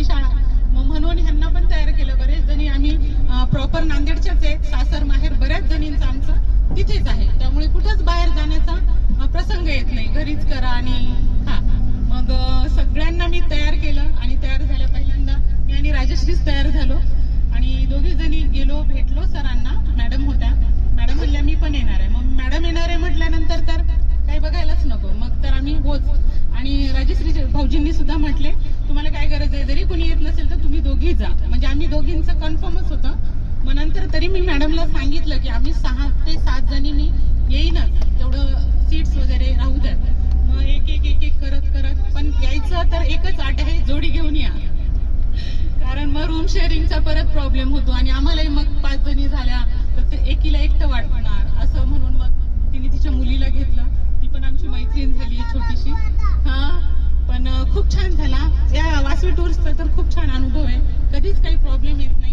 शाळा, म्हणून ह्यांना पण तयार केलं. बरेच जणी आम्ही प्रॉपर नांदेडच्याच आहेत, सासर माहेर बऱ्याच जणींचं आमचं तिथेच आहे, त्यामुळे कुठंच बाहेर जाण्याचा प्रसंग येत नाही, घरीच करा आणि खा. मग सगळ्यांना मी तयार केलं आणि तयार झाल्या पहिल्यांदा मी आणि राजश्रीच तयार झालो आणि दोघी जणी गेलो, भेटलो सरांना. मॅडम होत्या, मॅडम म्हणल्या मी पण येणार आहे. मग मॅडम येणार आहे म्हटल्यानंतर तर काही बघायलाच नको, मग तर आम्ही होच. आणि राजश्री भाऊजींनी सुद्धा म्हटले तुम्हाला काय गरज आहे, जरी कुणी येत नसेल तर तुम्ही दोघी जा, म्हणजे आम्ही दोघींचं कन्फर्मच होतं. मग नंतर तरी मी मॅडमला सांगितलं की आम्ही 6 ते 7 जणींनी येईनच, तेवढं सीट्स वगैरे राहू द्यात. मग एक करत पण यायचं तर एकच अट आहे, जोडी घेऊन या, कारण मग रूम शेअरिंगचा परत प्रॉब्लेम होतो आणि आम्हालाही मग 5 जणी झाल्या तर ते एकीला एकटं वाटणार असं, म्हणून मग तिने तिच्या मुलीला घेतलं, ती पण आमची मैत्रीण झाली छोटीशी. पण खूप छान झाला. या वासवी टूर्सचा तर खूप छान अनुभव आहे, कधीच काही प्रॉब्लेम येत नाही.